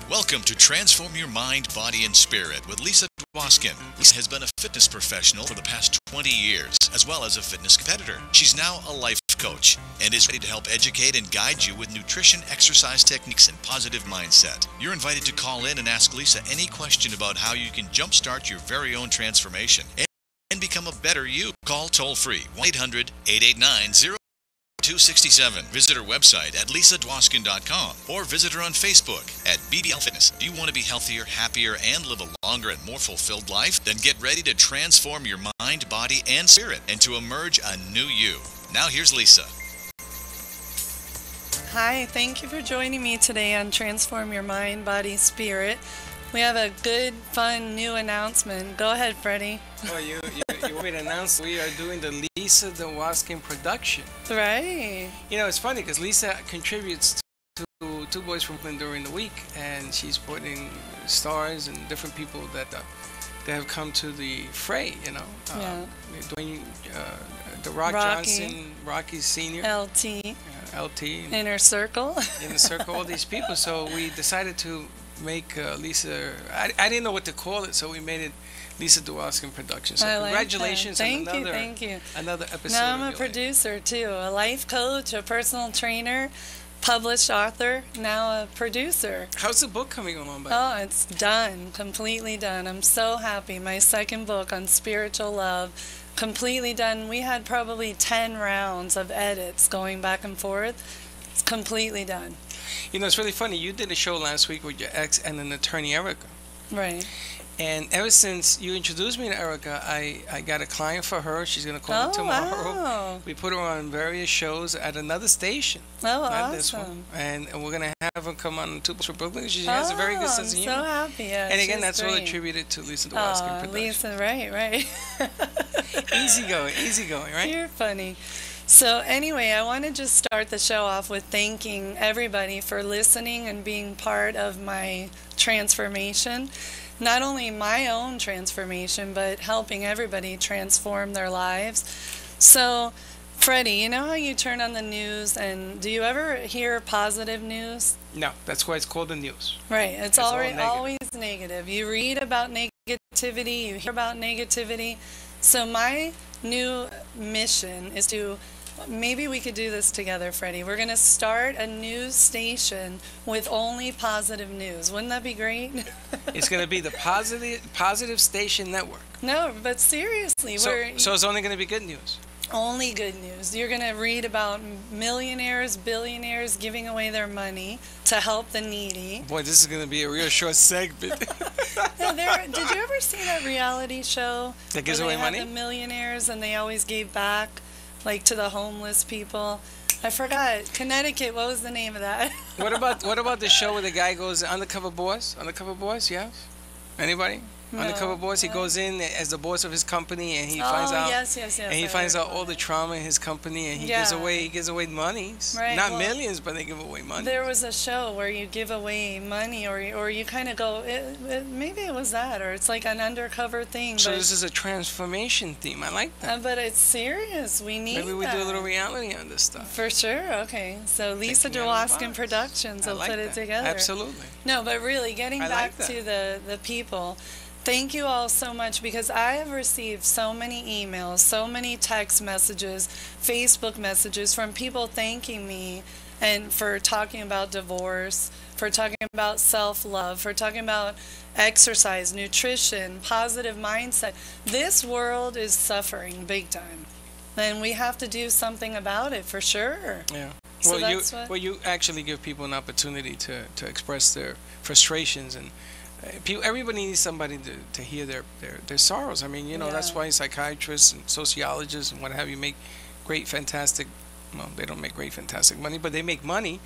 Welcome to Transform Your Mind, Body, and Spirit with Lisa Dwoskin. Lisa has been a fitness professional for the past 20 years, as well as a fitness competitor. She's now a life coach and is ready to help educate and guide you with nutrition, exercise techniques, and positive mindset. You're invited to call in and ask Lisa any question about how you can jumpstart your very own transformation and become a better you. Call toll-free 1-800-889-0267. Visit her website at lisadwoskin.com or visit her on Facebook at BBL Fitness. Do you want to be healthier, happier, and live a longer and more fulfilled life? Then get ready to transform your mind, body, and spirit and to emerge a new you. Now here's Lisa. Hi, thank you for joining me today on Transform Your Mind, Body, Spirit. We have a good, fun, new announcement. Go ahead, Freddie. Well, you want me to announce we are doing the Lisa Dwoskin production. Right. You know, it's funny because Lisa contributes to Two Boys from Brooklyn during the week, and she's putting stars and different people that have come to the fray, you know. Dwayne, The Rock Johnson, Rocky Sr., LT, Inner Circle. Inner Circle, all these people. So we decided to make Lisa, I didn't know what to call it, so we made it Lisa Dwoskin Productions. So congratulations on thank you. Another episode. Now I'm a producer too, a life coach, a personal trainer, published author, now a producer. How's the book coming along? It's done, completely done. I'm so happy. My second book on spiritual love, completely done. We had probably 10 rounds of edits going back and forth. It's completely done. You know, it's really funny. You did a show last week with your ex and an attorney, Erica. Right. And ever since you introduced me to Erica, I got a client for her. She's going to call me tomorrow. Wow. We put her on various shows at another station. Oh, not awesome. this one. And we're going to have her come on Two Boys from Brooklyn. She has a very good sense of humor. I'm so happy. Yeah, and again, that's great. all attributed to Lisa Dwoskin Productions. Lisa, right. Easy going, right? You're funny. So anyway, I want to just start the show off with thanking everybody for listening and being part of my transformation. Not only my own transformation, but helping everybody transform their lives. So, Freddie, you know how you turn on the news and do you ever hear positive news? No, that's why it's called the news. Right, it's always negative. You read about negativity, you hear about negativity. So my new mission is to, maybe we could do this together, Freddie. We're going to start a news station with only positive news. Wouldn't that be great? It's going to be the positive Station Network. No, but seriously. So it's only going to be good news. Only good news. You're going to read about millionaires, billionaires giving away their money to help the needy. Boy, this is going to be a real short segment. Did you ever see that reality show? That gives away money? The millionaires, and they always gave back, like, to the homeless people. I forgot. Connecticut. What was the name of that? What about the show where the guy goes undercover boss? Undercover boss, yeah? Anybody? No. Undercover boss. He goes in as the boss of his company, and he finds out. Yes. And he finds out all the trauma in his company, and he gives away money. Right, Not millions, but they give away money. There was a show where you give away money, or you kind of go. Maybe it was that, or it's like an undercover thing. So this is a transformation theme. I like that. But it's serious. We need. Maybe we do a little reality on this stuff. For sure. Okay. So Lisa Dwoskin Productions will put it together. Absolutely. No, but really, getting back to the people. Thank you all so much, because I have received so many emails, so many text messages, Facebook messages from people thanking me and for talking about divorce, for talking about self-love, for talking about exercise, nutrition, positive mindset. This world is suffering big time, and we have to do something about it for sure. Yeah. So you actually give people an opportunity to express their frustrations, and everybody needs somebody to hear their sorrows. I mean, you know, that's why psychiatrists and sociologists and what have you make great, fantastic, well, they don't make great, fantastic money, but they make money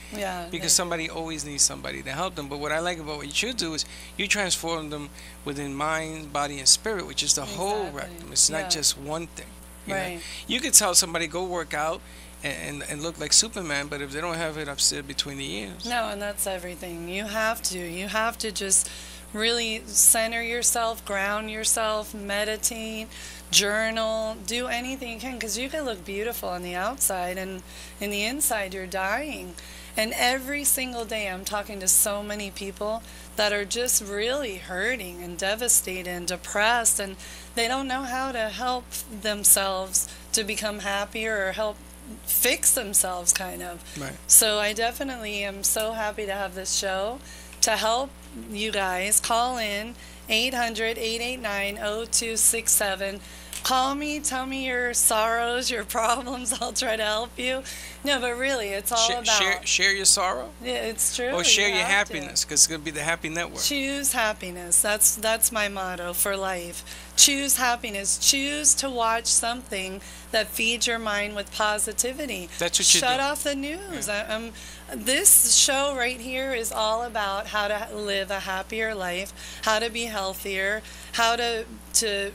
because somebody always needs somebody to help them. But what I like about what you do is you transform them within mind, body, and spirit, which is the whole rectum. It's not just one thing. You know? You could tell somebody, go work out, and look like Superman, but if they don't have it upstairs between the ears. No, and that's everything. You have to just really center yourself, ground yourself, meditate, journal, do anything you can, because you can look beautiful on the outside, and in the inside you're dying. And every single day I'm talking to so many people that are just really hurting and devastated and depressed, and they don't know how to help themselves to become happier or help fix themselves, kind of. Right. So I definitely am so happy to have this show to help you guys. Call in 800-889-0267. Call me, tell me your sorrows, your problems. I'll try to help you. No, but really, it's all about... Share your sorrow? Yeah, it's true. Or share your happiness, because it's going to be the happy network. Choose happiness. That's my motto for life. Choose happiness. Choose to watch something that feeds your mind with positivity. That's what you do. Shut off the news. Yeah. This show right here is all about how to live a happier life, how to be healthier, how to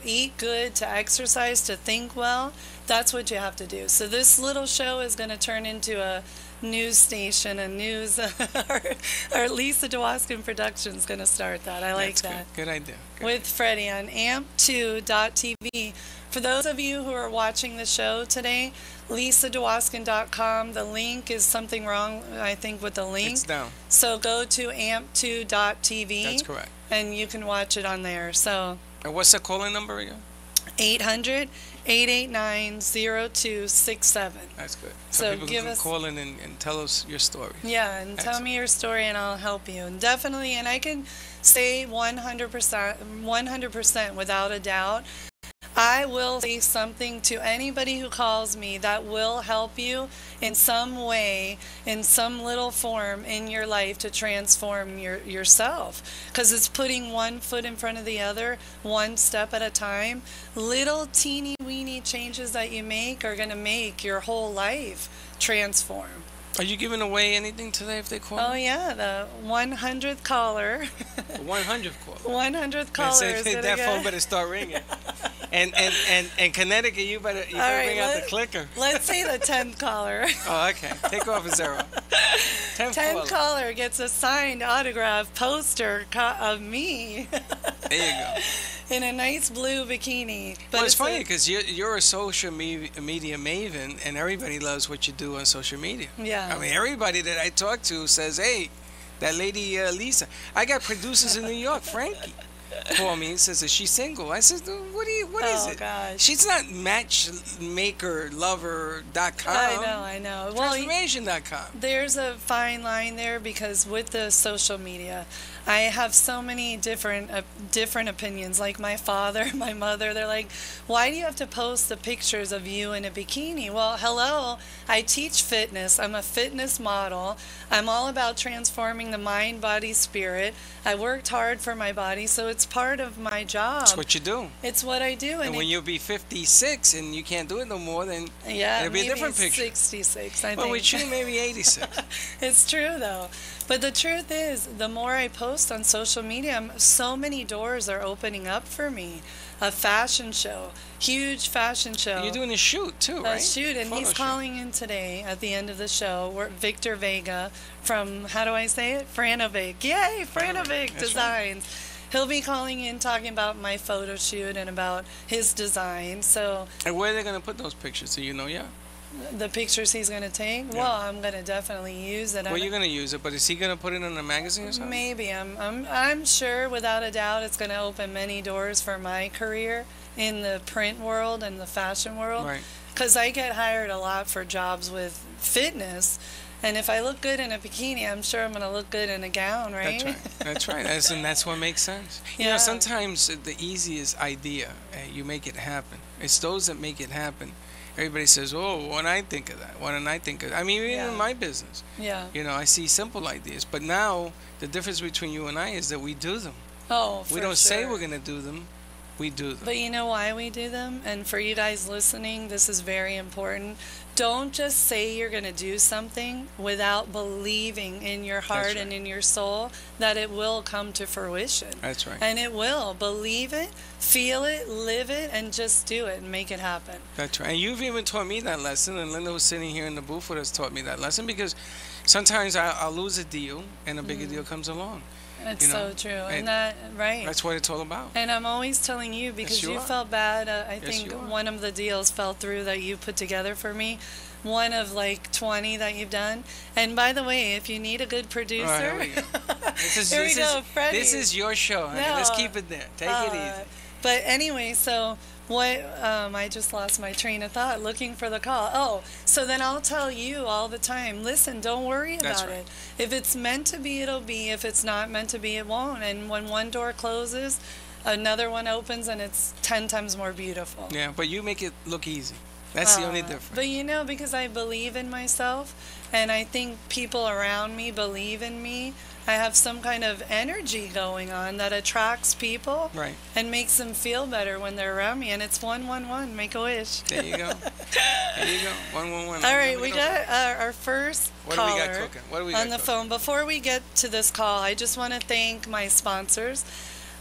eat good, to exercise, to think well. That's what you have to do. So this little show is going to turn into a news station, a news, or Lisa Dwoskin Productions going to start that. I like that. Good idea. With Freddie on amp2.tv. For those of you who are watching the show today, lisadwoskin.com. The link is something wrong, I think, with the link. It's down. So go to amp2.tv. That's correct. And you can watch it on there. So. And what's the calling number again? 800-889-0267. That's good. So people give can us, call in and tell us your story. Yeah, and tell me your story, and I'll help you. And definitely, and I can say 100% without a doubt, I will say something to anybody who calls me that will help you in some way, in some little form in your life to transform yourself. Because it's putting one foot in front of the other, one step at a time. Little teeny weeny changes that you make are going to make your whole life transform. Are you giving away anything today if they call? Oh, yeah, the 100th caller. The 100th caller. 100th caller is going to that phone better start ringing. And Connecticut, you better bring out the clicker. Let's say the 10th caller. Oh, okay. Take off a 0. 10th caller gets a signed autograph poster of me. There you go. In a nice blue bikini. But it's funny because you're a social media maven, and everybody loves what you do on social media. Yeah. I mean, everybody that I talk to says, hey, that lady Lisa. I got producers in New York, Frankie, call me and says, is she single? I said, what is it? Oh, gosh. She's not matchmakerlover.com. I know. Transformation.com. There's a fine line there because with the social media, I have so many different opinions. Like my father, my mother, they're like, why do you have to post the pictures of you in a bikini? Well, hello, I teach fitness. I'm a fitness model. I'm all about transforming the mind, body, spirit. I worked hard for my body, so it's part of my job. That's what you do. It's what I do. And when you'll be 56 and you can't do it no more, then it'll be a different picture. 66, I think. Well, with you, maybe 86. It's true, though. But the truth is, the more I post on social media, so many doors are opening up for me. A fashion show, huge fashion show. You're doing a shoot, too, right? A shoot, and he's calling in today at the end of the show. Victor Vega from, how do I say it? Franovic. Yay, Franovic Designs. Right. He'll be calling in talking about my photo shoot and about his design. So. And where are they going to put those pictures? Do you know yet? The pictures he's going to take? Yeah. Well, I'm going to definitely use it. Well, you're going to use it, but is he going to put it in a magazine or something? Maybe. I'm sure, without a doubt, it's going to open many doors for my career in the print world and the fashion world. Right. Because I get hired a lot for jobs with fitness, and if I look good in a bikini, I'm sure I'm going to look good in a gown, right? That's right. And that's what makes sense. Yeah. You know, sometimes the easiest idea, you make it happen. It's those that make it happen. Everybody says, oh, why don't I think of that? Why don't I think of that? I mean, even in my business, you know, I see simple ideas. But now, the difference between you and I is that we do them. Oh, for We don't sure. say we're going to do them. We do them. But you know why we do them? And for you guys listening, this is very important. Don't just say you're going to do something without believing in your heart and in your soul that it will come to fruition. That's right. And it will. Believe it, feel it, live it, and just do it and make it happen. That's right. And you've even taught me that lesson, and Linda, who's sitting here in the booth with us, taught me that lesson, because sometimes I'll lose a deal and a bigger deal comes along. It's so true. And that, right. That's what it's all about. And I'm always telling you, because you felt bad. I think one of the deals fell through that you put together for me. One of like 20 that you've done. And by the way, if you need a good producer, here we go. Freddie. This is your show, honey. Let's keep it there. Take it easy. But anyway, so what? I just lost my train of thought looking for the call. Oh, so then I'll tell you all the time, listen, don't worry about it. If it's meant to be, it'll be. If it's not meant to be, it won't. And when one door closes, another one opens, and it's 10 times more beautiful. Yeah, but you make it look easy. That's the only difference. But you know, because I believe in myself, and I think people around me believe in me, I have some kind of energy going on that attracts people and makes them feel better when they're around me. And it's 111, make a wish. There you go. There you go. 111. All right, we got our first caller on the phone. Before we get to this call, I just want to thank my sponsors.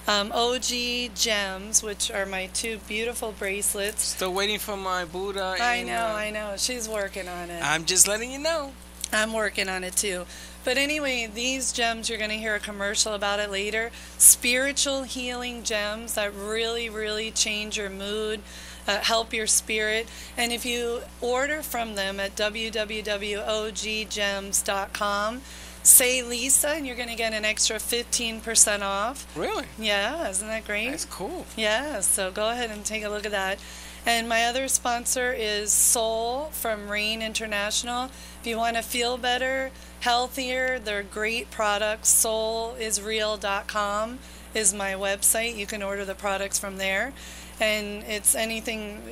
OG Gems, which are my 2 beautiful bracelets. Still waiting for my Buddha. I know. She's working on it. I'm just letting you know. I'm working on it too. But anyway, these gems, you're going to hear a commercial about it later. Spiritual healing gems that really, really change your mood, help your spirit. And if you order from them at www.oggems.com, say Lisa, and you're going to get an extra 15% off. Really? Yeah, isn't that great? That's cool. Yeah, so go ahead and take a look at that. And my other sponsor is Soul from Rain International. If you want to feel better, healthier, they're great products. soulisreal.com is my website. You can order the products from there. And it's anything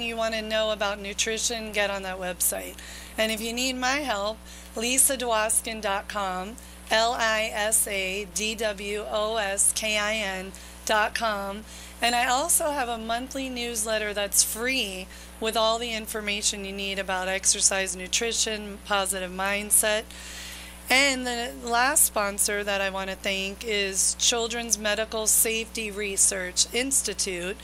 you want to know about nutrition, get on that website. And if you need my help, lisadwoskin.com, lisadwoskin.com. And I also have a monthly newsletter that's free with all the information you need about exercise, nutrition, positive mindset. And the last sponsor that I want to thank is Children's Medical Safety Research Institute.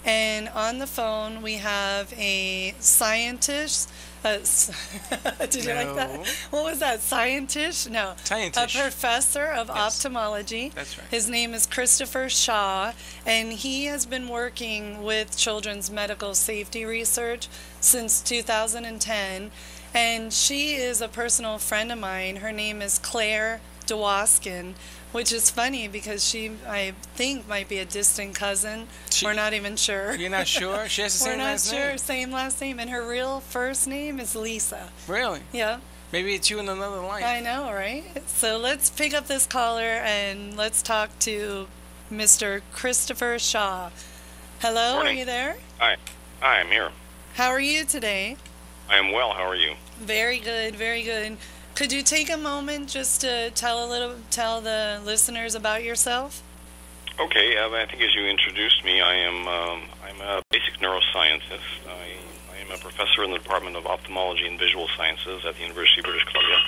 And on the phone we have a scientist. Did you like that? What was that? Scientist? No. Scientist. A professor of ophthalmology. That's right. His name is Christopher Shaw, and he has been working with Children's Medical Safety Research since 2010. And she is a personal friend of mine. Her name is Claire Dwoskin, which is funny because she, I think, might be a distant cousin. We're not even sure. You're not sure? She has the same last name? We're not sure. Same last name. And her real first name is Lisa. Really? Yeah. Maybe it's you in another life. I know, right? So let's pick up this caller and let's talk to Mr. Christopher Shaw. Hello, Morning. Are you there? Hi, I'm here. How are you today? I am well. How are you? Very good, very good. Could you take a moment just to tell the listeners about yourself? Okay. I think as you introduced me, I'm a basic neuroscientist. I am a professor in the Department of Ophthalmology and Visual Sciences at the University of British Columbia,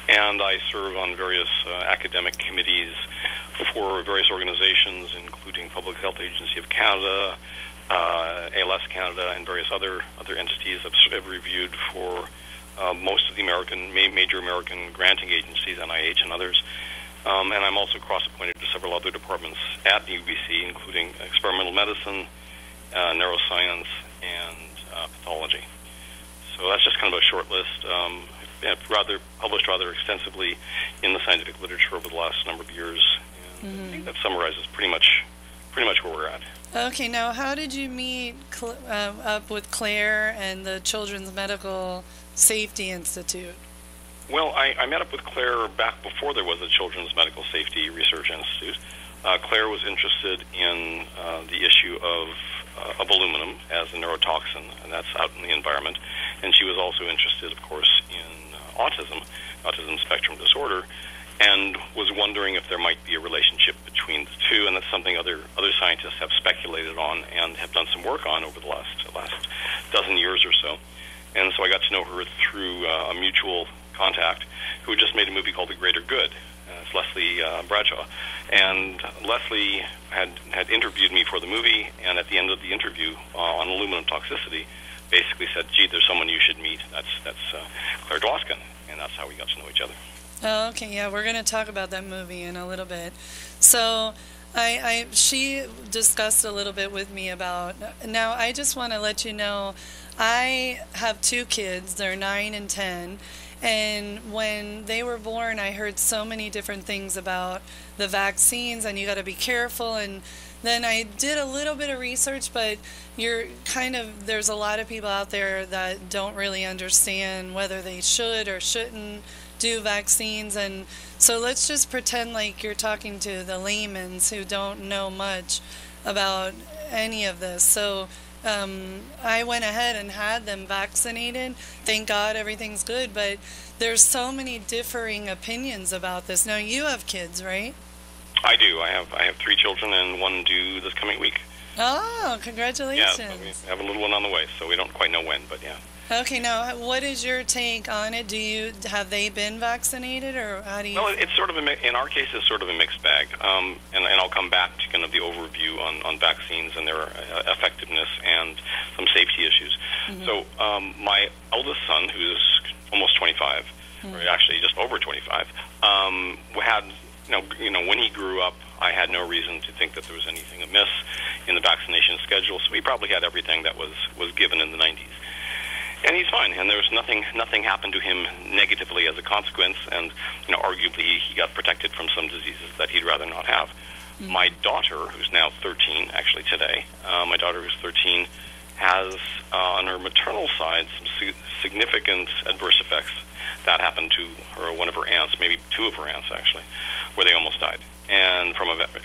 and I serve on various academic committees for various organizations, including Public Health Agency of Canada, ALS Canada, and various other entities. I've reviewed for most of the major American granting agencies, NIH and others. And I'm also cross-appointed to several other departments at the UBC, including experimental medicine, neuroscience, and pathology. So that's just kind of a short list. I've published rather extensively in the scientific literature over the last number of years. And I think that summarizes pretty much where we're at. Okay, now how did you meet up with Claire and the Children's Medical Safety Institute? Well, I met up with Claire back before there was a Children's Medical Safety Research Institute. Claire was interested in the issue of aluminum as a neurotoxin, and that's out in the environment. And she was also interested, of course, in autism spectrum disorder. and was wondering if there might be a relationship between the two, and that's something other scientists have speculated on and have done some work on over the last dozen years or so. And so I got to know her through a mutual contact who had just made a movie called The Greater Good. It's Leslie Bradshaw. And Leslie had interviewed me for the movie, and at the end of the interview on aluminum toxicity, basically said, gee, there's someone you should meet. That's Claire Dwoskin. And that's how we got to know each other. Oh, okay, yeah, we're going to talk about that movie in a little bit. So she discussed a little bit with me about, now I just want to let you know, I have 2 kids, they're 9 and 10, and when they were born, I heard so many different things about the vaccines, and you got to be careful, and then I did a little bit of research, but there's a lot of people out there that don't really understand whether they should or shouldn't do vaccines, and so let's just pretend like you're talking to the laymen who don't know much about any of this. So I went ahead and had them vaccinated. Thank God everything's good, but there's so many differing opinions about this. Now you have kids, right? I do. I have 3 children and 1 due this coming week. Oh, congratulations. Yeah, we have a little one on the way, so we don't quite know when, but yeah. Okay, now what is your take on it? Have they been vaccinated, or how do you? Well, it's sort of in our case, it's sort of a mixed bag, and I'll come back to kind of the overview on vaccines and their effectiveness and some safety issues. Mm-hmm. So my eldest son, who's almost 25, or actually just over 25, had when he grew up, I had no reason to think that there was anything amiss in the vaccination schedule. So he probably had everything that was given in the 90s. And he's fine, and there's nothing happened to him negatively as a consequence, and arguably he got protected from some diseases that he'd rather not have. Mm-hmm. My daughter, who's now 13, actually today, my daughter who's 13, has on her maternal side some significant adverse effects that happened to her, one of her aunts, maybe 2 of her aunts actually, where they almost died, and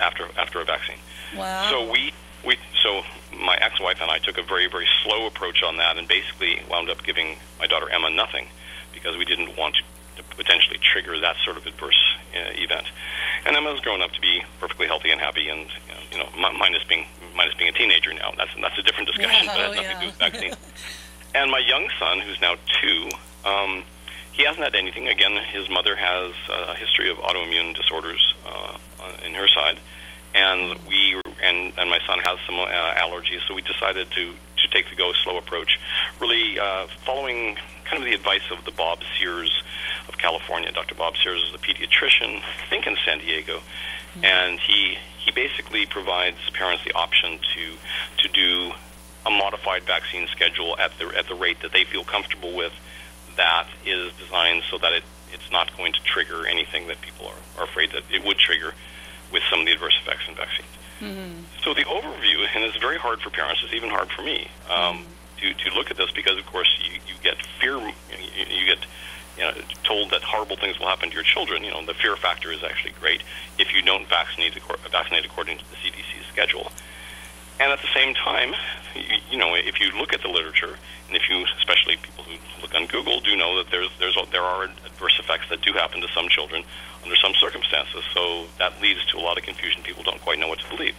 after a vaccine. Wow. So my ex-wife and I took a very, very slow approach on that, and basically wound up giving my daughter Emma nothing, because we didn't want to potentially trigger that sort of adverse event. And Emma's grown up to be perfectly healthy and happy, and minus being a teenager now. That's a different discussion, but it has nothing to do with vaccines. And my young son, who's now 2, he hasn't had anything. Again, his mother has a history of autoimmune disorders in her side. And my son has some allergies, so we decided to take the go slow approach, really following kind of the advice of the Bob Sears of California. Dr. Bob Sears is a pediatrician, I think in San Diego, and he basically provides parents the option to do a modified vaccine schedule at the rate that they feel comfortable with, that is designed so that it's not going to trigger anything that people are afraid that it would trigger with some of the adverse effects in vaccines. Mm-hmm. So the overview, and it's very hard for parents, it's even hard for me, to look at this, because of course you get fear, you get told that horrible things will happen to your children. The fear factor is actually great if you don't vaccinate according to the CDC schedule. And at the same time, if you look at the literature, and if you, especially people who look on Google, do know that there are adverse effects that do happen to some children under some circumstances. So that leads to a lot of confusion. People don't quite know what to believe.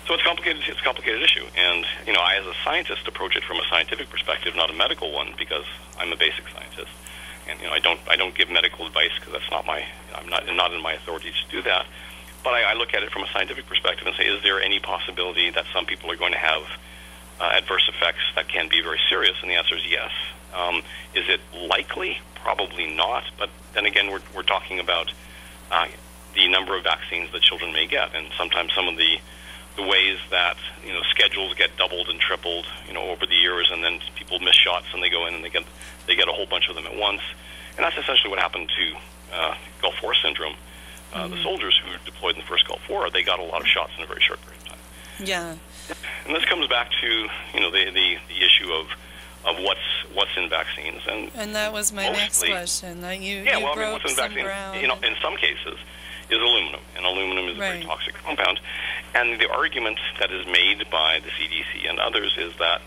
So it's complicated. It's a complicated issue. And I, as a scientist, approach it from a scientific perspective, not a medical one, because I'm a basic scientist, and I don't give medical advice, because that's not I'm not in my authority to do that. But I look at it from a scientific perspective and say, is there any possibility that some people are going to have adverse effects that can be very serious? And the answer is yes. Is it likely? Probably not. But then again, we're talking about the number of vaccines that children may get, and sometimes some of the ways that schedules get doubled and tripled over the years, and then people miss shots and they go in and they get a whole bunch of them at once. And that's essentially what happened to Gulf War syndrome. The soldiers who were deployed in the first Gulf War, they got a lot of shots in a very short period of time. Yeah. And this comes back to the issue of what's in vaccines, and that was my next question. That you broke what's in some vaccines, ground. in some cases, is aluminum, and aluminum is a very toxic compound. And the argument that is made by the CDC and others is that,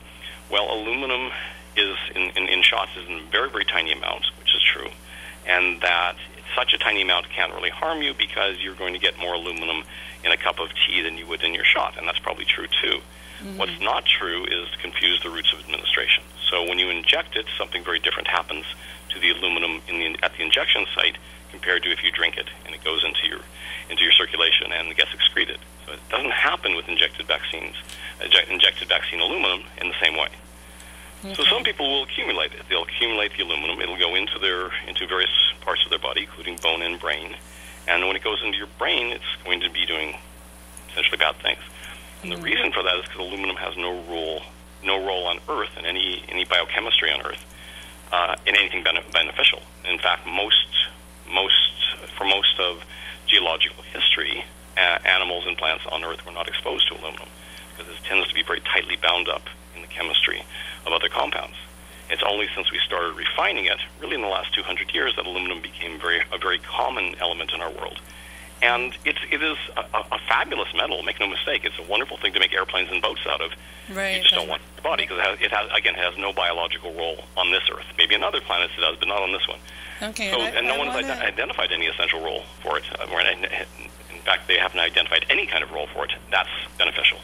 well, aluminum is in shots is in very, very tiny amounts, which is true. and that such a tiny amount can't really harm you because you're going to get more aluminum in a cup of tea than you would in your shot, and that's probably true too. What's not true is to confuse the routes of administration. So when you inject it, something very different happens to the aluminum at the injection site compared to if you drink it and it goes into your circulation and gets excreted. So it doesn't happen with injected vaccine aluminum in the same way. So some people will accumulate it. They'll accumulate the aluminum. It'll go into various parts of their body, including bone and brain. And when it goes into your brain, it's going to be doing essentially bad things. And the reason for that is because aluminum has no role on Earth in any biochemistry on Earth in anything beneficial. In fact, for most of geological history, animals and plants on Earth were not exposed to aluminum because it tends to be very tightly bound up in the chemistry of other compounds. It's only since we started refining it, really in the last 200 years, that aluminum became a very common element in our world. And it is a fabulous metal, make no mistake. It's a wonderful thing to make airplanes and boats out of. Right. You just don't want it in your body because it has no biological role on this Earth. Maybe on other planets it does, but not on this one. Okay. So, and no one has identified any essential role for it. In fact, they haven't identified any kind of role for it. That's beneficial.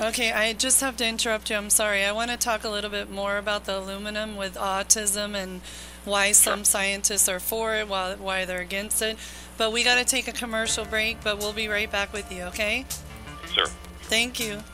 Okay, I just have to interrupt you. I'm sorry. I want to talk a little bit more about the aluminum with autism and why some scientists are for it, why they're against it. But we got to take a commercial break, but we'll be right back with you, okay? Sure. Thank you.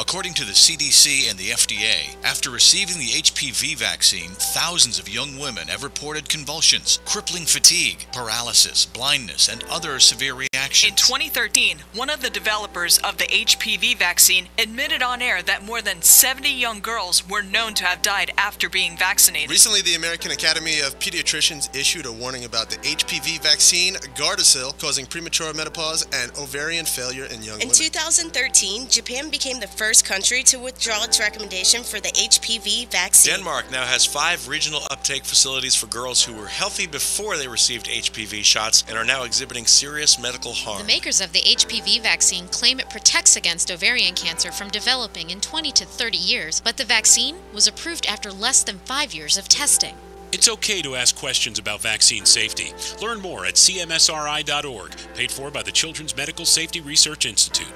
According to the CDC and the FDA, after receiving the HPV vaccine, thousands of young women have reported convulsions, crippling fatigue, paralysis, blindness, and other severe reactions. In 2013, one of the developers of the HPV vaccine admitted on air that more than 70 young girls were known to have died after being vaccinated. Recently, the American Academy of Pediatricians issued a warning about the HPV vaccine, Gardasil, causing premature menopause and ovarian failure in young women. In 2013, Japan became the first country to withdraw its recommendation for the HPV vaccine. Denmark now has 5 regional uptake facilities for girls who were healthy before they received HPV shots and are now exhibiting serious medical harm. The makers of the HPV vaccine claim it protects against ovarian cancer from developing in 20 to 30 years, but the vaccine was approved after less than 5 years of testing. It's okay to ask questions about vaccine safety. Learn more at cmsri.org, paid for by the Children's Medical Safety Research Institute.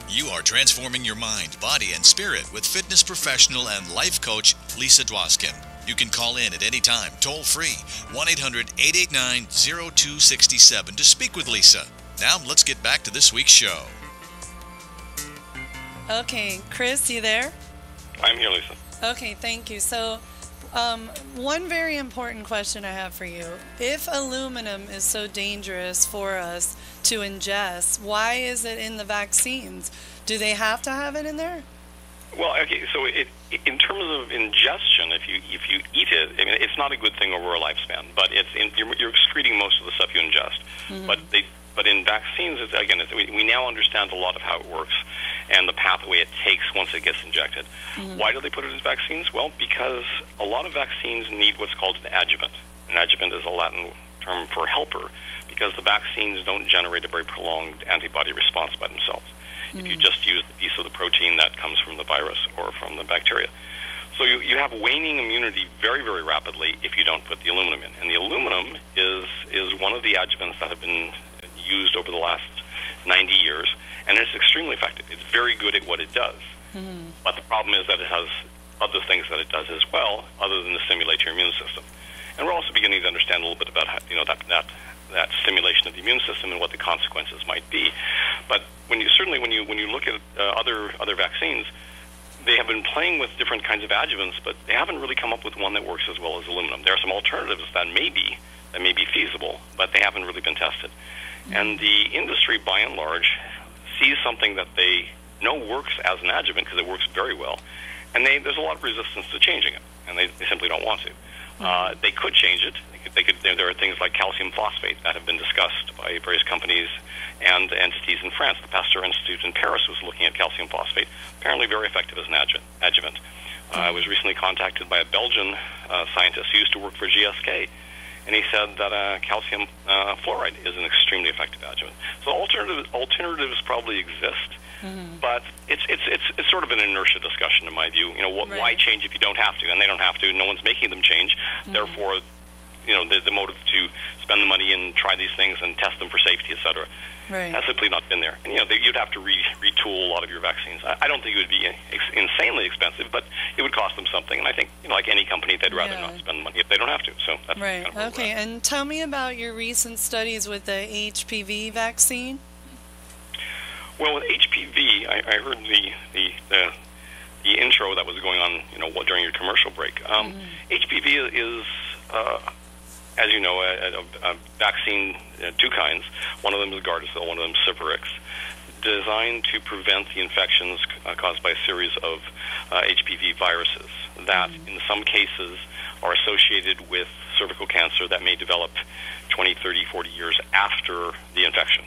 You are transforming your mind, body, and spirit with fitness professional and life coach Lisa Dwoskin. You can call in at any time, toll free, 1-800-889-0267 to speak with Lisa. Now let's get back to this week's show. Okay, Chris, you there? I'm here, Lisa. Okay, thank you. So, one very important question I have for you. If aluminum is so dangerous for us to ingest, why is it in the vaccines? Do they have to have it in there? Well, okay, so in terms of ingestion, if you eat it, I mean, it's not a good thing over a lifespan, but you're excreting most of the stuff you ingest. But in vaccines, we now understand a lot of how it works and the pathway it takes once it gets injected. Why do they put it in vaccines? Well, because a lot of vaccines need what's called an adjuvant. An adjuvant is a Latin term for helper, because the vaccines don't generate a very prolonged antibody response by themselves. If you just use the piece of the protein that comes from the virus or from the bacteria. So you have waning immunity very, very rapidly if you don't put the aluminum in. And the aluminum is one of the adjuvants that have been used over the last 90 years, and it's extremely effective. It's very good at what it does. But the problem is that it has other things that it does as well, other than to stimulate your immune system. And we're also beginning to understand a little bit about how, that stimulation of the immune system and what the consequences might be. But when you look at other vaccines, they have been playing with different kinds of adjuvants, but they haven't really come up with one that works as well as aluminum. There are some alternatives that may be feasible, but they haven't really been tested. And the industry, by and large, sees something that they know works as an adjuvant because it works very well, and there's a lot of resistance to changing it, and they simply don't want to. They could change it. There are things like calcium phosphate that have been discussed by various companies and entities in France. The Pasteur Institute in Paris was looking at calcium phosphate, apparently very effective as an adjuvant. I was recently contacted by a Belgian scientist who used to work for GSK, and he said that calcium fluoride is an extremely effective adjuvant. So alternatives probably exist, but it's sort of an inertia discussion in my view. Why change if you don't have to? And they don't have to. No one's making them change. Therefore, the motive to spend the money and try these things and test them for safety, etc. Has simply not been there. And you'd have to retool a lot of your vaccines. I don't think it would be insanely expensive, but it would cost them something. And I think, like any company, they'd rather not spend the money if they don't have to. So that's kind of okay. And tell me about your recent studies with the HPV vaccine. Well, with HPV, I heard the intro that was going on, during your commercial break. HPV is, as you know, a vaccine, two kinds. One of them is Gardasil, one of them is Ciprix, designed to prevent the infections caused by a series of HPV viruses that, in some cases, are associated with cervical cancer that may develop 20, 30, 40 years after the infection.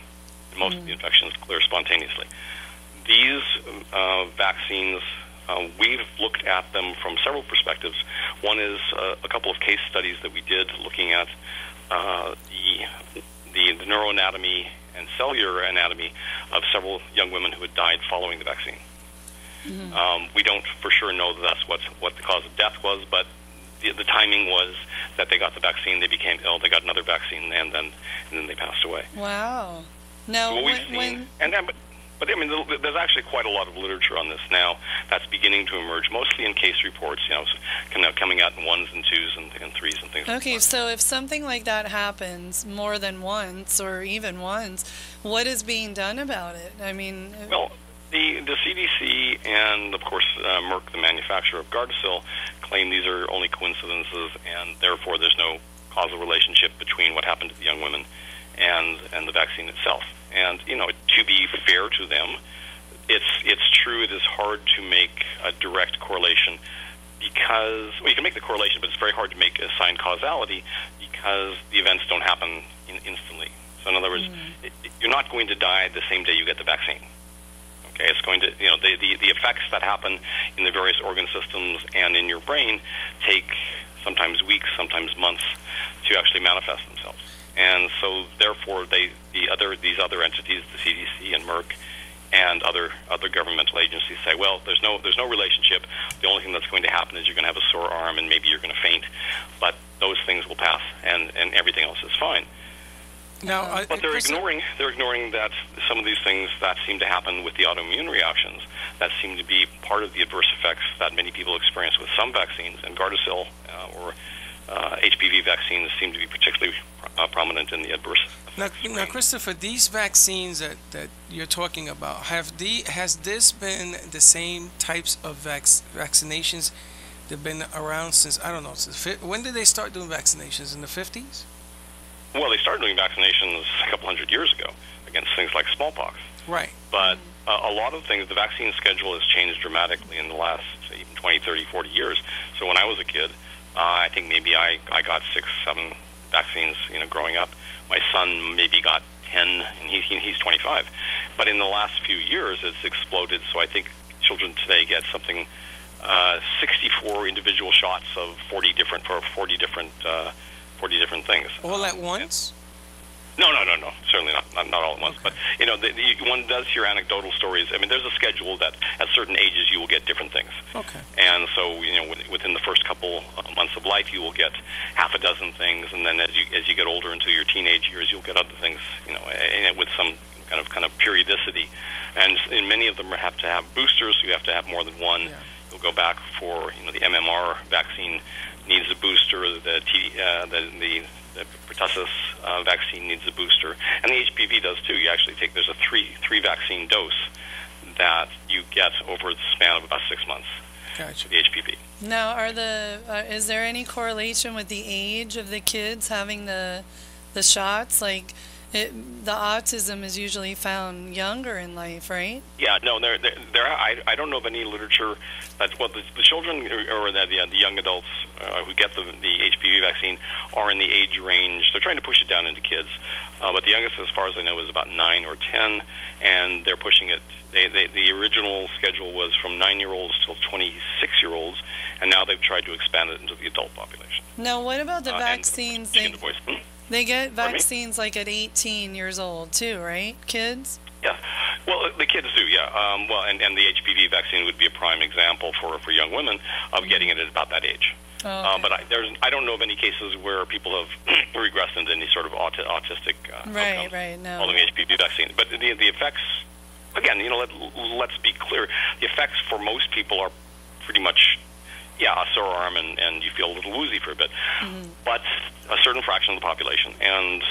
Most of the infections clear spontaneously. These vaccines, we've looked at them from several perspectives. One is a couple of case studies that we did looking at the neuroanatomy and cellular anatomy of several young women who had died following the vaccine. We don't for sure know that that's what the cause of death was, but the timing was that they got the vaccine, they became ill, they got another vaccine, and then they passed away. Wow. Now, so what we've seen, but I mean, there's actually quite a lot of literature on this now that's beginning to emerge, mostly in case reports, coming out in ones and twos and threes and things. Okay, so if something like that happens more than once or even once, what is being done about it? I mean, well, the CDC and of course Merck, the manufacturer of Gardasil, claim these are only coincidences, and therefore there's no causal relationship between what happened to the young women and the vaccine itself. And to be fair to them, it's true. It is hard to make a direct correlation because you can make the correlation, but it's very hard to make assign causality because the events don't happen instantly. So in other words, you're not going to die the same day you get the vaccine. Okay, it's going to the effects that happen in the various organ systems and in your brain take sometimes weeks, sometimes months to actually manifest themselves. And so, therefore, these other entities, the CDC and Merck, and other governmental agencies say, well, there's no relationship. The only thing that's going to happen is you're going to have a sore arm and maybe you're going to faint, but those things will pass, and everything else is fine. Now, but they're ignoring that some of these things that seem to happen with the autoimmune reactions that seem to be part of the adverse effects that many people experience with some vaccines, and Gardasil or HPV vaccines seem to be particularly prominent in the adverse effects. Now, Christopher, these vaccines that you're talking about, has this been the same types of vaccinations that have been around since, I don't know, when did they start doing vaccinations? In the 50s? Well, they started doing vaccinations a couple hundred years ago against things like smallpox. Right. But a lot of things, the vaccine schedule has changed dramatically in the last even 20, 30, 40 years. So when I was a kid, I think maybe I got 6, 7 vaccines, growing up. My son maybe got 10, and he's 25. But in the last few years, it's exploded. So I think children today get something 64 individual shots of 40 different things. All at once? No, certainly not all at once. Okay. But one does hear anecdotal stories. I mean, there's a schedule that at certain ages you will get different things. Okay. And so within the first couple months of life, you will get half a dozen things, and then as you get older into your teenage years, you'll get other things. And with some kind of periodicity. And in many of them, you have to have boosters. So you have to have more than one. Yeah. You'll go back for the MMR vaccine needs a booster. The pertussis vaccine needs a booster, and the HPV does too. You actually there's a three vaccine dose that you get over the span of about 6 months. Gotcha. The HPV. Now, is there any correlation with the age of the kids having the shots? Like, the autism is usually found younger in life, right? Yeah, no, I don't know of any literature that the children or the young adults who get the HPV vaccine are in the age range. They're trying to push it down into kids, but the youngest, as far as I know, is about 9 or 10, and they're pushing it. The original schedule was from 9-year-olds till 26-year-olds, and now they've tried to expand it into the adult population. Now, what about the vaccines? They get vaccines like at 18 years old too, right? Kids? Yeah. Well, the kids do, yeah. And the HPV vaccine would be a prime example for young women of getting it at about that age. Oh, okay. But I don't know of any cases where people have regressed into any sort of autistic outcomes following the HPV vaccine. But the effects, again, let's be clear. The effects for most people are pretty much, a sore arm and you feel a little woozy for a bit. But a certain fraction of the population, and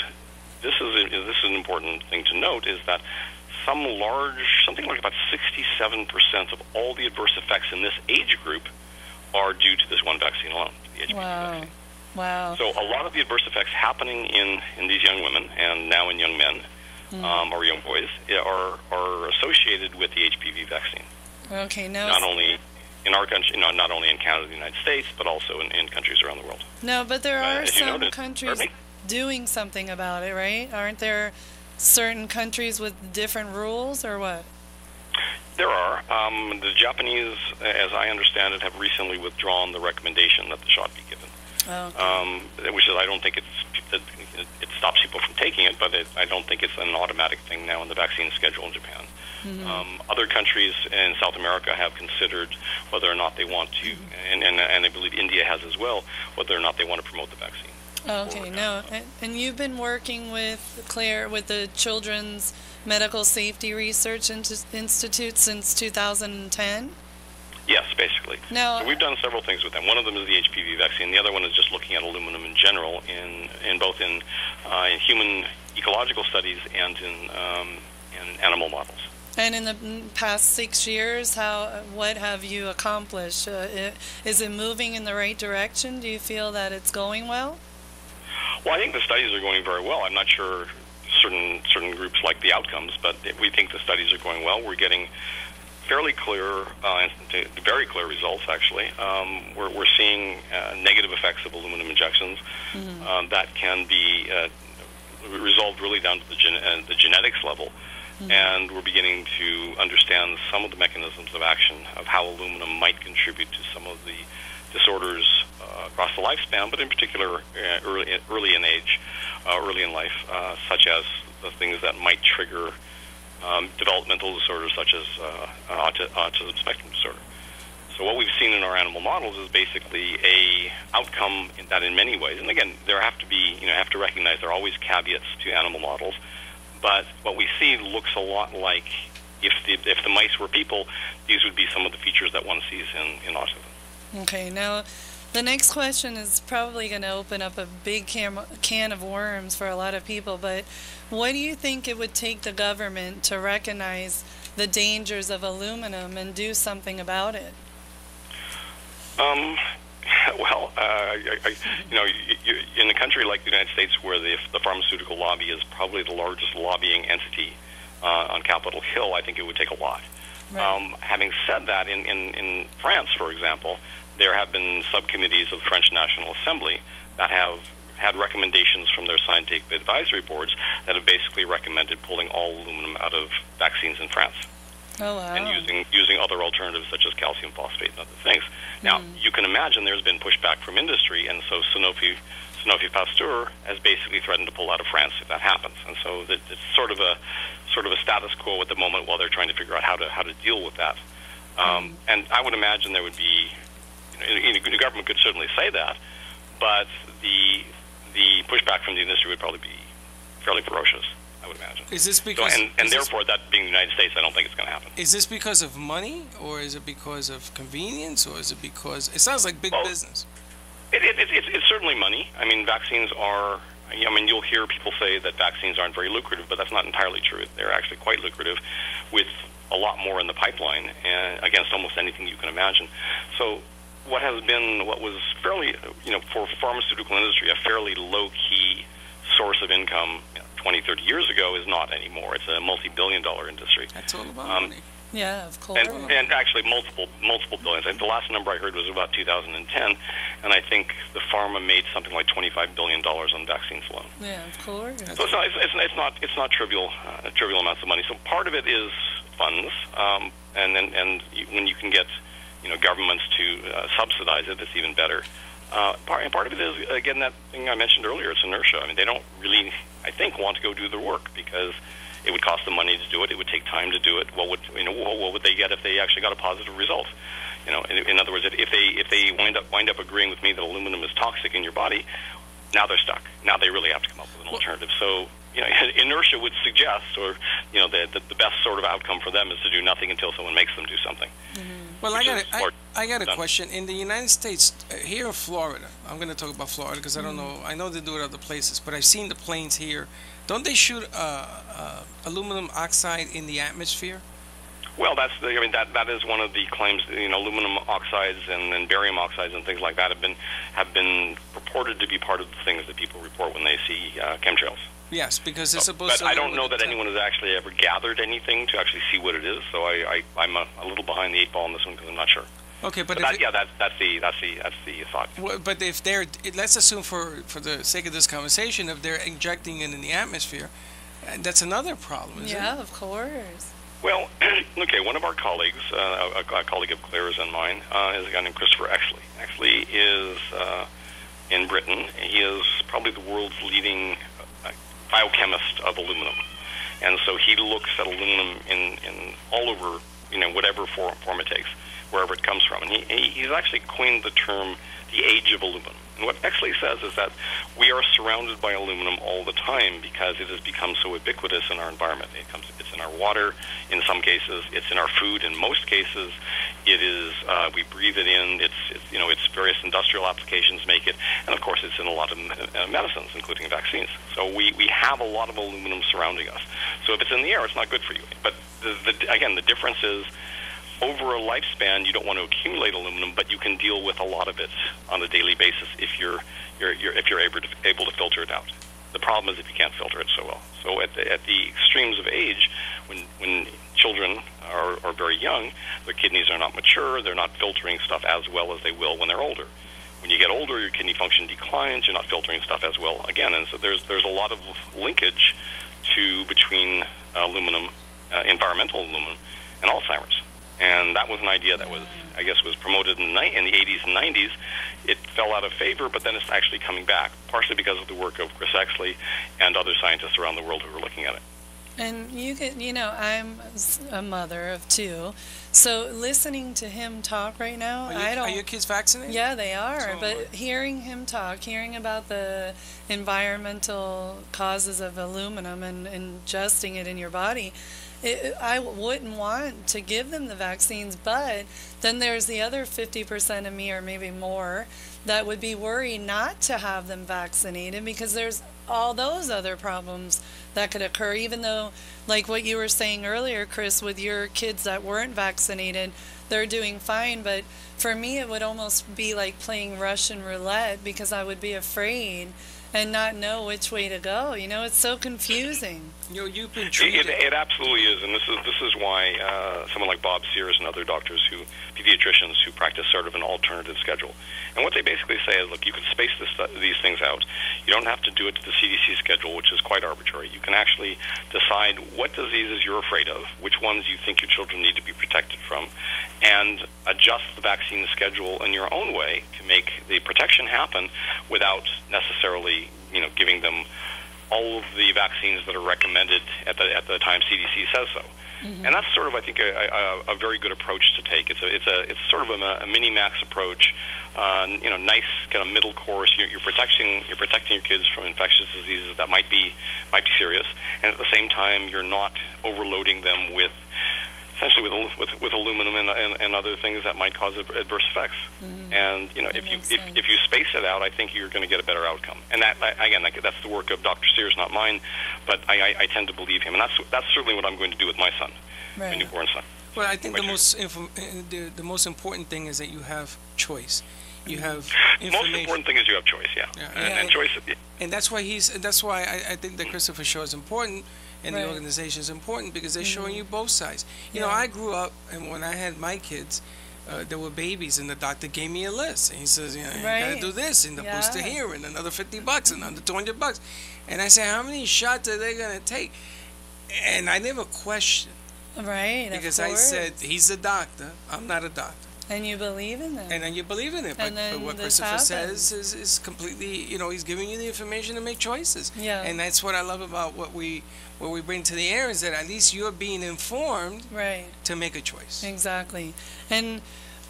this is an important thing to note, is that something like about 67% of all the adverse effects in this age group are due to this one vaccine alone, the HPV vaccine. Wow. So a lot of the adverse effects happening in these young women and now in young men or young boys are associated with the HPV vaccine. Okay, now not only in our country, not only in Canada, the United States, but also in countries around the world. No, but there are some countries doing something about it, right? Aren't there certain countries with different rules, or what? There are. The Japanese, as I understand it, have recently withdrawn the recommendation that the shot be given. Okay. Which is, I don't think it stops people from taking it, but I don't think it's an automatic thing now in the vaccine schedule in Japan. Other countries in South America have considered whether or not they want to, and I believe India has as well, whether or not they want to promote the vaccine. Okay, and you've been working with Claire with the Children's Medical Safety Research Institute since 2010? Yes, basically. Now, so we've done several things with them. One of them is the HPV vaccine. The other one is just looking at aluminum in general, in both in human ecological studies and in animal models. And in the past 6 years, what have you accomplished? Is it moving in the right direction? Do you feel that it's going well? Well, I think the studies are going very well. I'm not sure certain groups like the outcomes, but we think the studies are going well. We're getting fairly clear, very clear results, actually. We're seeing negative effects of aluminum injections that can be resolved really down to the genetics level. And we're beginning to understand some of the mechanisms of action of how aluminum might contribute to some of the disorders across the lifespan, but in particular early in age, early in life, such as the things that might trigger developmental disorders such as autism spectrum disorder. So what we've seen in our animal models is basically a outcome that in many ways, and again, there have to recognize there are always caveats to animal models, but what we see looks a lot like if the mice were people, these would be some of the features that one sees in autism. Okay, now the next question is probably going to open up a big can of worms for a lot of people, but what do you think it would take the government to recognize the dangers of aluminum and do something about it? Well, in a country like the United States, where the pharmaceutical lobby is probably the largest lobbying entity on Capitol Hill, I think it would take a lot. Right. Having said that, in France, for example, there have been subcommittees of the French National Assembly that have had recommendations from their scientific advisory boards that have basically recommended pulling all aluminum out of vaccines in France. Oh, wow. And using other alternatives such as calcium phosphate and other things. Now, you can imagine there's been pushback from industry, and so Sanofi Pasteur has basically threatened to pull out of France if that happens. And so it's sort of a status quo at the moment while they're trying to figure out how to deal with that. And I would imagine there would be, the government could certainly say that, but the pushback from the industry would probably be fairly ferocious, I would imagine. Is this because... So, and therefore, that being the United States, I don't think it's going to happen. Is this because of money, or is it because of convenience, or is it because... It sounds like big business. It's certainly money. I mean, vaccines are... you'll hear people say that vaccines aren't very lucrative, but that's not entirely true. They're actually quite lucrative, with a lot more in the pipeline against almost anything you can imagine. So what was fairly, for the pharmaceutical industry, a fairly low-key source of income 20, 30 years ago is not anymore. It's a multi-billion-dollar industry. That's all about money. Yeah, of course. And actually multiple billions. And the last number I heard was about 2010, and I think the pharma made something like $25 billion on vaccines alone. Yeah, of course. So it's not trivial amounts of money. So part of it is funds, and when you can get governments to subsidize it, it's even better. Part of it is, again, that thing I mentioned earlier. It's inertia. I mean, they don't really, I think, want to go do the work because it would cost them money to do it. It would take time to do it. What would they get if they actually got a positive result? In other words, if they wind up agreeing with me that aluminum is toxic in your body, now they're stuck. Now they really have to come up with an alternative. So inertia would suggest, or the best sort of outcome for them is to do nothing until someone makes them do something. Mm-hmm. Well, I got a question. In the United States, here in Florida, I'm going to talk about Florida because I don't know. I know they do it other places, but I've seen the planes here. Don't they shoot aluminum oxide in the atmosphere? Well, that is one of the claims. Aluminum oxides and barium oxides and things like that have been purported to be part of the things that people report when they see chemtrails. Yes, because it's supposed to. But I don't know that anyone has actually ever gathered anything to actually see what it is. So I'm a little behind the 8 ball on this one because I'm not sure. Okay, but that's the thought. Well, but if let's assume for the sake of this conversation, if they're injecting it in the atmosphere, that's another problem, isn't it? Yeah, of course. Well, okay, one of our colleagues, a colleague of Claire's and mine, is a guy named Christopher Exley. Exley is in Britain. He is probably the world's leading biochemist of aluminum, and so he looks at aluminum in all over, whatever form it takes, wherever it comes from. And he's actually coined the term the age of aluminum. And what Exley says is that we are surrounded by aluminum all the time because it has become so ubiquitous in our environment. It's in our water, in some cases. It's in our food. In most cases, it is. We breathe it in. It's various industrial applications make it, and of course, it's in a lot of medicines, including vaccines. So we have a lot of aluminum surrounding us. So if it's in the air, it's not good for you. But again, the difference is, over a lifespan, you don't want to accumulate aluminum, but you can deal with a lot of it on a daily basis if you're able to filter it out. The problem is if you can't filter it so well. So at the extremes of age, when children are very young, their kidneys are not mature, they're not filtering stuff as well as they will when they're older. When you get older, your kidney function declines, you're not filtering stuff as well again, and so there's a lot of linkage between aluminum, environmental aluminum, and Alzheimer's. And that was an idea that was promoted in the 80s and 90s. It fell out of favor, but then it's actually coming back, partially because of the work of Chris Exley and other scientists around the world who are looking at it. And I'm a mother of 2, so listening to him talk right now, Are your kids vaccinated? Yeah, they are. But hearing him talk, hearing about the environmental causes of aluminum and ingesting it in your body, I wouldn't want to give them the vaccines, but then there's the other 50% of me, or maybe more, that would be worried not to have them vaccinated because there's all those other problems that could occur, even though, like what you were saying earlier, Chris, with your kids that weren't vaccinated, they're doing fine. But for me, it would almost be like playing Russian roulette because I would be afraid and not know which way to go. It's so confusing. You've been treated. It absolutely is, and this is why someone like Bob Sears and other doctors pediatricians who practice sort of an alternative schedule. And what they basically say is, look, you can space these things out. You don't have to do it to the CDC schedule, which is quite arbitrary. You can actually decide what diseases you're afraid of, which ones you think your children need to be protected from, and adjust the vaccine schedule in your own way to make the protection happen without necessarily, giving them all of the vaccines that are recommended at the time CDC says so. Mm-hmm. And that's sort of, I think, a very good approach to take. It's sort of a mini-max approach. Nice kind of middle course. You're protecting your kids from infectious diseases that might be serious, and at the same time, you're not overloading them with aluminum and other things that might cause adverse effects. Mm-hmm. And if you space it out, I think you're going to get a better outcome. And that's the work of Dr. Sears, not mine. But I tend to believe him, and that's certainly what I'm going to do with my son, my newborn son. Well, I think the most important thing is that you have choice. You have The most important thing is you have choice, and choice. And that's why I think the Christopher Show is important, and the organization is important, because they're showing you both sides. You know, I grew up, and when I had my kids, there were babies, and the doctor gave me a list, and he says, you know, you gotta do this, and the booster here, and another $50, and another $200. And I said, how many shots are they gonna take? And I never questioned. Right, because I said, he's a doctor, I'm not a doctor. And you believe in that. And then you believe in it. But what Christopher says is completely, you know, he's giving you the information to make choices. Yeah. And that's what I love about what we bring to the air, is that at least you're being informed to make a choice. Exactly. And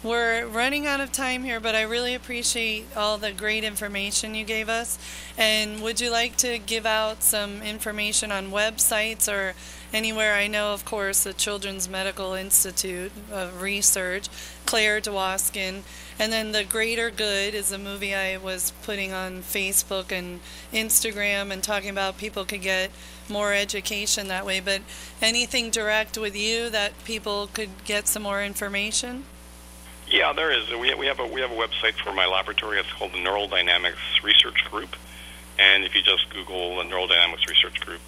we're running out of time here, but I really appreciate all the great information you gave us. And would you like to give out some information on websites or anywhere? I know, of course, the Children's Medical Institute of Research, Claire Dwoskin, and then The Greater Good is a movie I was putting on Facebook and Instagram and talking about people could get more education that way. But anything direct with you that people could get some more information? Yeah, there is. We have a website for my laboratory. It's called the Neural Dynamics Research Group, and if you just Google the Neural Dynamics Research Group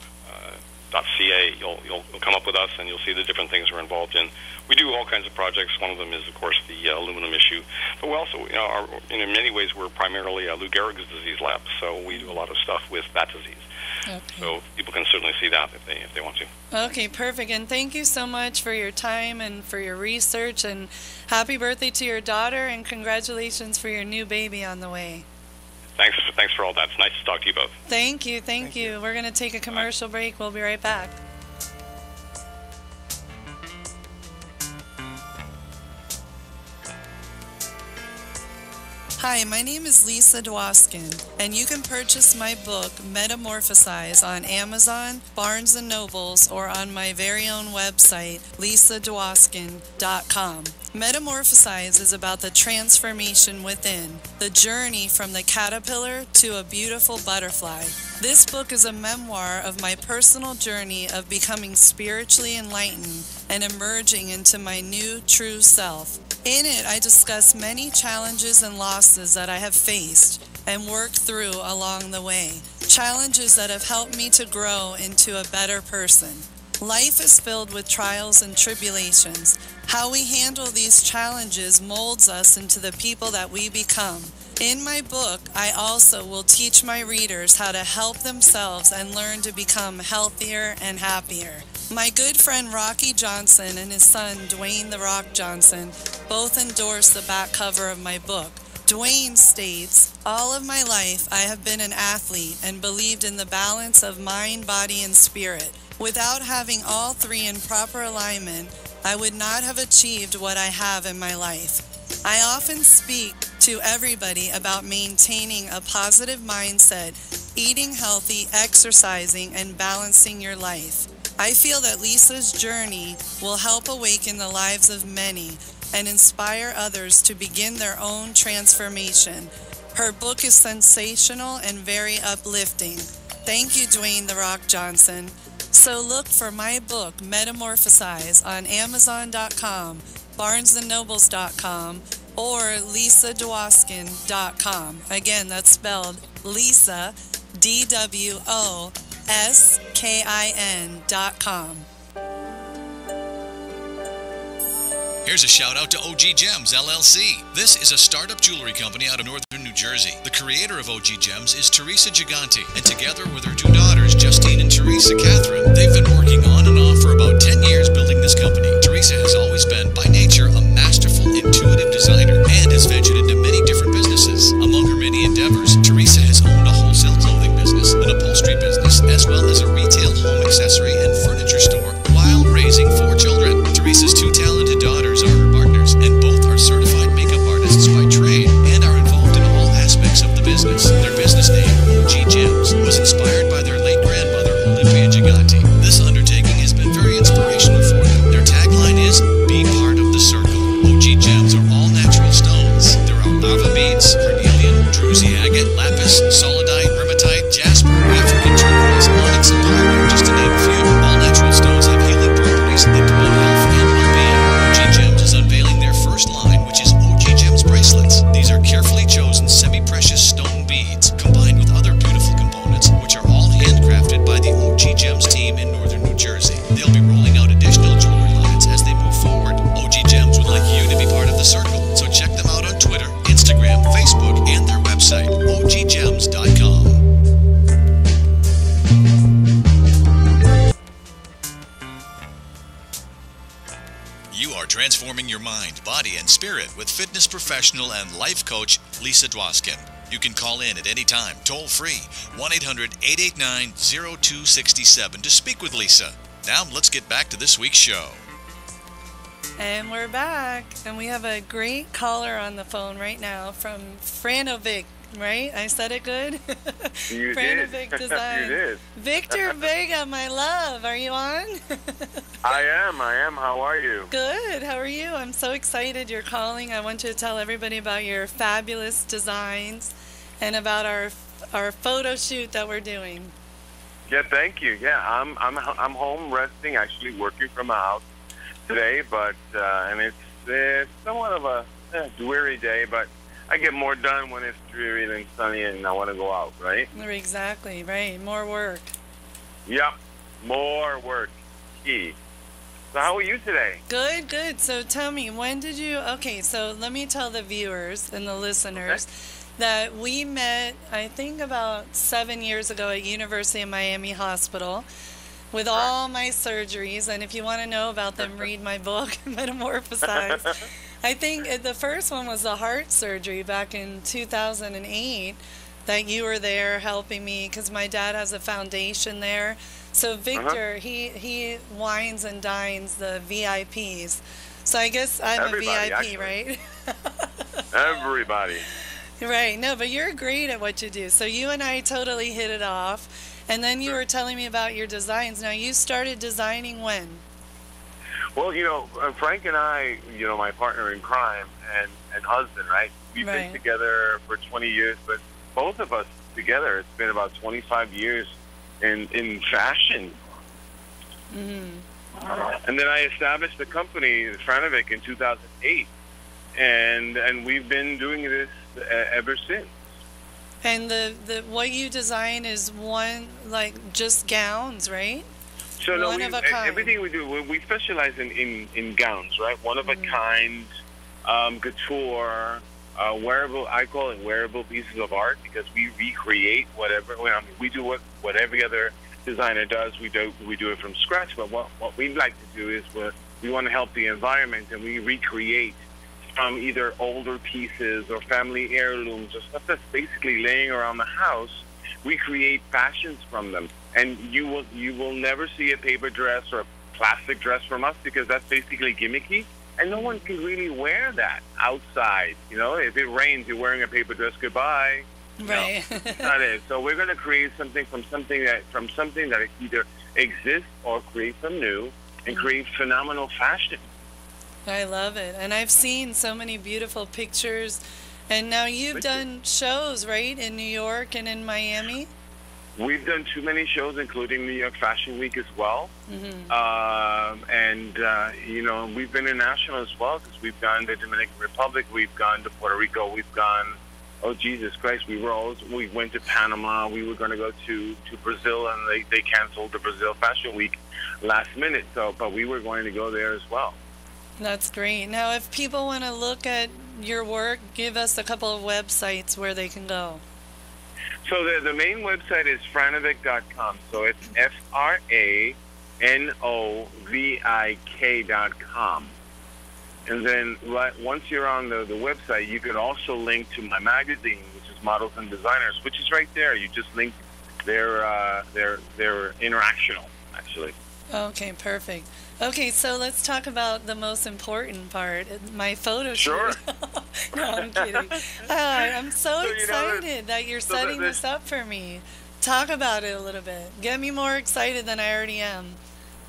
.ca, you'll come up with us, and you'll see the different things we're involved in. We do all kinds of projects. One of them is, of course, the aluminum issue, but we also, you know, in many ways, we're primarily a Lou Gehrig's disease lab, so we do a lot of stuff with that disease. Okay. So people can certainly see that if they want to. Okay, perfect. And thank you so much for your time and for your research. And happy birthday to your daughter, and congratulations for your new baby on the way. Thanks for all that. It's nice to talk to you both. Thank you. Thank you. We're going to take a commercial break. We'll be right back. Hi, my name is Lisa Dwoskin, and you can purchase my book, Metamorphosize, on Amazon, Barnes & Nobles, or on my very own website, lisadwoskin.com. Metamorphosize is about the transformation within, the journey from the caterpillar to a beautiful butterfly. This book is a memoir of my personal journey of becoming spiritually enlightened and emerging into my new true self. In it, I discuss many challenges and losses that I have faced and worked through along the way. Challenges that have helped me to grow into a better person. Life is filled with trials and tribulations. How we handle these challenges molds us into the people that we become. In my book, I also will teach my readers how to help themselves and learn to become healthier and happier. My good friend Rocky Johnson and his son Dwayne "The Rock" Johnson both endorse the back cover of my book. Dwayne states, "All of my life I have been an athlete and believed in the balance of mind, body, and spirit. Without having all three in proper alignment, I would not have achieved what I have in my life. I often speak to everybody about maintaining a positive mindset, eating healthy, exercising, and balancing your life. I feel that Lisa's journey will help awaken the lives of many and inspire others to begin their own transformation. Her book is sensational and very uplifting. Thank you, Dwayne "The Rock" Johnson. So look for my book, Metamorphosize, on Amazon.com, BarnesandNobles.com, or LisaDwoskin.com. Again, that's spelled Lisa, DWOSKIN.com. Here's a shout out to OG Gems LLC. This is a startup jewelry company out of northern New Jersey. The creator of OG Gems is Teresa Giganti, and together with her two daughters, Justine and Teresa Catherine, they've been working on and off for about 10 years building this company. Teresa has always been, by nature, a masterful, intuitive designer and has ventured into many different businesses. Among her many endeavors, Teresa has owned a wholesale clothing business, an upholstery business, as well as a retail home accessory and furniture store while raising 4 children. Teresa's two talented daughters are her partners, and both are certified makeup artists by trade and are involved in all aspects of the business. Their business name, OG Gems, was inspired by their late grandmother, Olympia Giganti. This undertaking has been very inspirational for them. Their tagline is, "Be part of the circle." OG Gems are all natural stones. There are lava beads, carnelian, druzy agate, lapis, solidite, hematite, jasper, African turquoise, onyx, and pyrite, just to name a few. All natural stones have healing properties. They promote health and well-being. OG Gems is unveiling their first line, which is OG Gems bracelets. These are carefully transforming your mind, body, and spirit with fitness professional and life coach Lisa Dwoskin. You can call in at any time, toll free, 1-800-889-0267 to speak with Lisa. Now let's get back to this week's show. And we're back, and we have a great caller on the phone right now from Franovic, right? I said it good? You Franovic did. Design. You did. Victor Vega, my love, are you on? I am. How are you? Good. How are you? I'm so excited you're calling. I want you to tell everybody about your fabulous designs and about our photo shoot that we're doing. Yeah, thank you. Yeah, I'm home resting, actually working from my house today, but and it's somewhat of a dreary day, but I get more done when it's dreary than sunny, and I want to go out, right? Exactly, right. More work. Yep, more work. Key. So how are you today? Good, good. So tell me, when did you... Okay, so let me tell the viewers and the listeners that we met, I think, about 7 years ago at University of Miami Hospital with all my surgeries. And if you want to know about them, read my book, Metamorphosize. I think the first one was the heart surgery back in 2008 that you were there helping me because my dad has a foundation there. So Victor, he wines and dines the VIPs. So I guess I'm Everybody, a VIP, actually. Right? Everybody. Right. No, but you're great at what you do. So you and I totally hit it off. And then you were telling me about your designs. Now, you started designing when? Well, Frank and I, my partner in crime and husband, right? We've been together for 20 years, but both of us together, it's been about 25 years in fashion. Mm-hmm. And then I established the company, Franovic, in 2008, and we've been doing this ever since. And the what you design is just gowns, right? So no, everything we do, we specialize in gowns, right? One of a kind, couture, wearable. I call it wearable pieces of art because we recreate whatever. We do what every other designer does. We do it from scratch. But what we like to do is we want to help the environment, and we recreate from either older pieces or family heirlooms or stuff that's basically laying around the house. We create fashions from them, and you will never see a paper dress or a plastic dress from us because that's basically gimmicky, and no one can really wear that outside. If it rains, you're wearing a paper dress. Goodbye. Right. That's not it. So we're going to create something from something that either exists or create some new and create phenomenal fashion. I love it. And I've seen so many beautiful pictures. And now you've done shows, right, in New York and in Miami? We've done too many shows, including New York Fashion Week as well. Mm-hmm. We've been international as well because we've gone to Dominican Republic, we've gone to Puerto Rico, we've gone, oh, Jesus Christ, we went to Panama, we were going to go to Brazil, and they canceled the Brazil Fashion Week last minute, but we were going to go there as well. That's great. Now, if people want to look at your work, give us a couple of websites where they can go. So the main website is franovic.com. So it's FRANOVIK.com. And then once you're on the website, you can also link to my magazine, which is Models and Designers, which is right there. You just link. They're interactional, actually. Okay, perfect. Okay, so let's talk about the most important part, my photo shoot. Sure. No, I'm kidding. I'm so excited that you're setting this up for me. Talk about it a little bit. Get me more excited than I already am.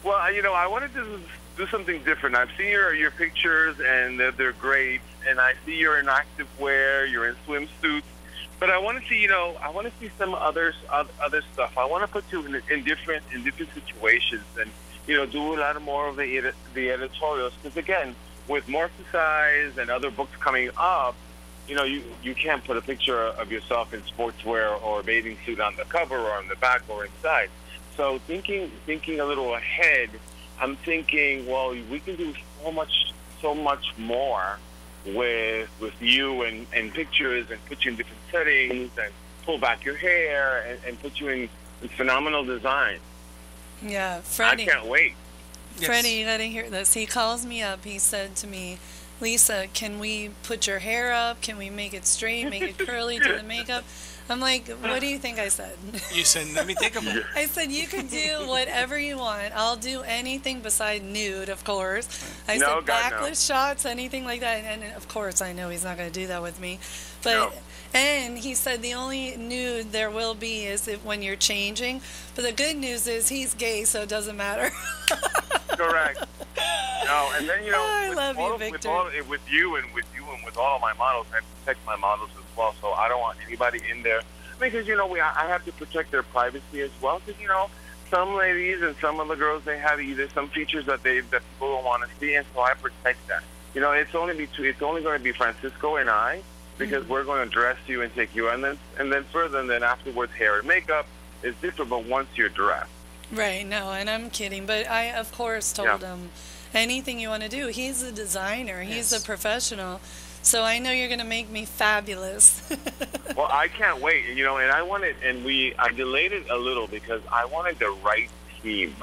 Well, I wanted to do something different. I've seen your pictures, and they're great. And I see you're in activewear, you're in swimsuits. But I want to see, some other stuff. I want to put you in different situations and, do a lot more of the editorials. Because again, with Morphosize and other books coming up, you can't put a picture of yourself in sportswear or a bathing suit on the cover or on the back or inside. So thinking a little ahead, I'm thinking, well, we can do so much more with you and pictures and put you in different settings and pull back your hair and put you in phenomenal design. Yeah, Freddie. I can't wait. Yes. Freddie, you gotta hear this. He calls me up. He said to me, Lisa, can we put your hair up? Can we make it straight, make it curly, do the makeup? I'm like, what do you think I said? You said, let me think about it. I said, you can do whatever you want. I'll do anything beside nude, of course. I said, backless shots, anything like that. And of course, I know he's not going to do that with me. But and he said the only nude there will be is when you're changing. But the good news is he's gay, so it doesn't matter. Correct. No, and then I love you, Victor. With you and with all of my models, I protect my models as well. So I don't want anybody in there because I have to protect their privacy as well. Because some ladies and some of the girls, they have either some features that people don't want to see, and so I protect that. It's only going to be Francisco and I, because we're going to dress you and take you, and then further, and then afterwards, hair and makeup is different. But once you're dressed, right? No, and I'm kidding, but I of course told him anything you want to do. He's a designer. He's a professional. So I know you're going to make me fabulous. Well, I can't wait. And I wanted, I delayed it a little because I wanted the right team.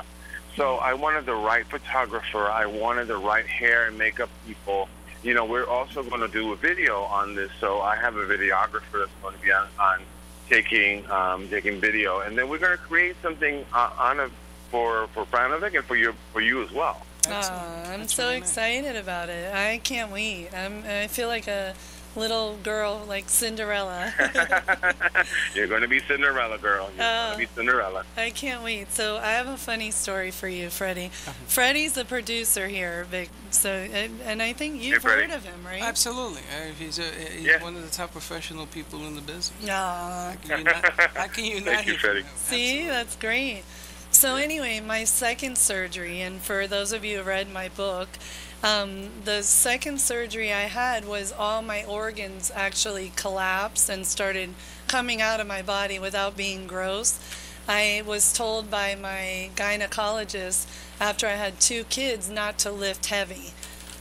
So I wanted the right photographer. I wanted the right hair and makeup people. We're also going to do a video on this. So I have a videographer that's going to be on taking video, and then we're going to create something for Pranovic and for you as well. I'm so excited about it. I can't wait. I feel like a little girl, like Cinderella. You're going to be Cinderella, girl. You're going to be Cinderella. I can't wait. So I have a funny story for you, Freddie. Freddie's the producer here, Vic. So, and I think you've heard of him, right? Absolutely. He's one of the top professional people in the business. How can you not Thank you, Freddie. See, that's great. So anyway, my second surgery, and for those of you who read my book, the second surgery I had was all my organs actually collapsed and started coming out of my body without being gross. I was told by my gynecologist after I had 2 kids not to lift heavy.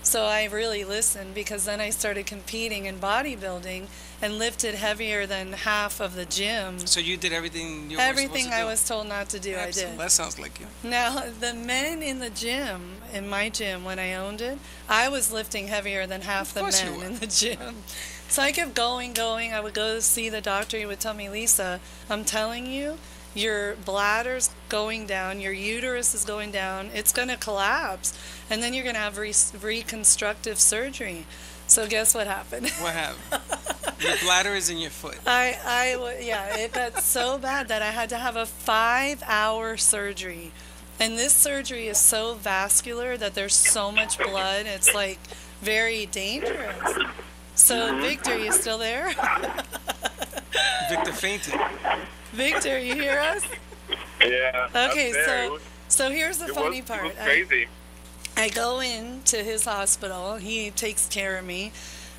So I really listened, because then I started competing in bodybuilding and lifted heavier than half of the gym. So you did everything you were Everything supposed to I do. was told not to do, Absolutely. I did. That sounds like you. Now, the men in the gym, in my gym when I owned it, I was lifting heavier than half the men in the gym. So I kept going. I would go see the doctor. He would tell me, Lisa, I'm telling you, your bladder's going down, your uterus is going down, it's going to collapse, and then you're going to have reconstructive surgery. So guess what happened? What happened? Your bladder is in your foot. It got so bad that I had to have a 5-hour surgery. And this surgery is so vascular that there's so much blood, it's like very dangerous. So Victor, you still there? Victor fainted. Victor, you hear us? Yeah. Okay, so here's the funny part. It was crazy. I go into his hospital. He takes care of me.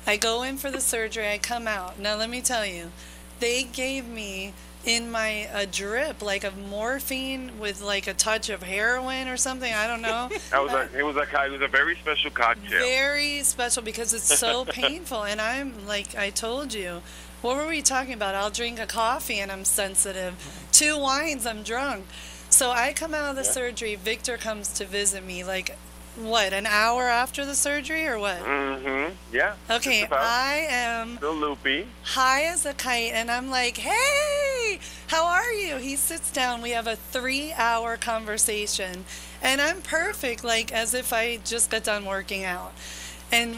I go in for the surgery. I come out. Now, let me tell you, they gave me in a drip, like of morphine with like a touch of heroin or something. I don't know. It was a very special cocktail. Very special, because it's so painful. And I'm like, I told you, what were we talking about? I'll drink a coffee and I'm sensitive. 2 wines, I'm drunk. So I come out of the surgery. Victor comes to visit me, like, what, an hour after the surgery or what? Mm-hmm. Yeah. Okay, I am still loopy, high as a kite, and I'm like, hey, how are you? He sits down. We have a 3-hour conversation, and I'm perfect, like as if I just got done working out. And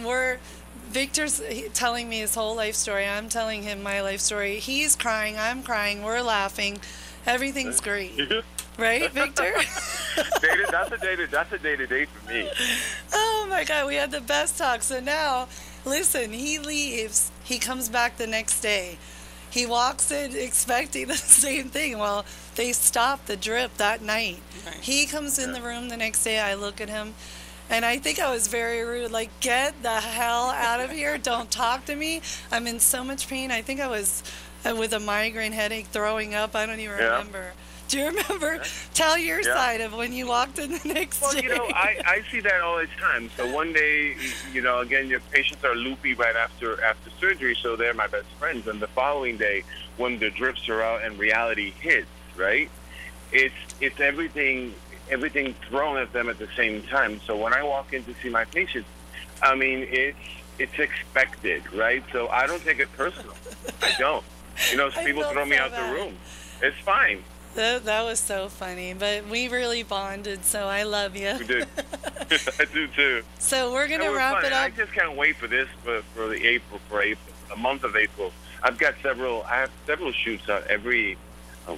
Victor's telling me his whole life story. I'm telling him my life story. He's crying. I'm crying. We're laughing. Everything's great. Right, Victor? That's a day-to-day for me. Oh, my God. We had the best talk. So now, listen, he leaves. He comes back the next day. He walks in expecting the same thing. Well, they stopped the drip that night. Right. He comes in the room the next day. I look at him. And I think I was very rude, like, get the hell out of here. Don't talk to me. I'm in so much pain. I think I was with a migraine headache, throwing up. I don't even remember. Do you remember? Tell your side of when you walked in the next day. Well, I see that all the time. So one day, again, your patients are loopy right after surgery, so they're my best friends. And the following day, when the drips are out and reality hits, right, it's everything everything thrown at them at the same time. So when I walk in to see my patients, I mean, it's expected, right? So I don't take it personal. I don't. You know, people throw me out the room. It's fine. That was so funny, but we really bonded, so I love you. We did. I do too. So we're going to wrap it up. I just can't wait for this, for the month of April. I have several shoots every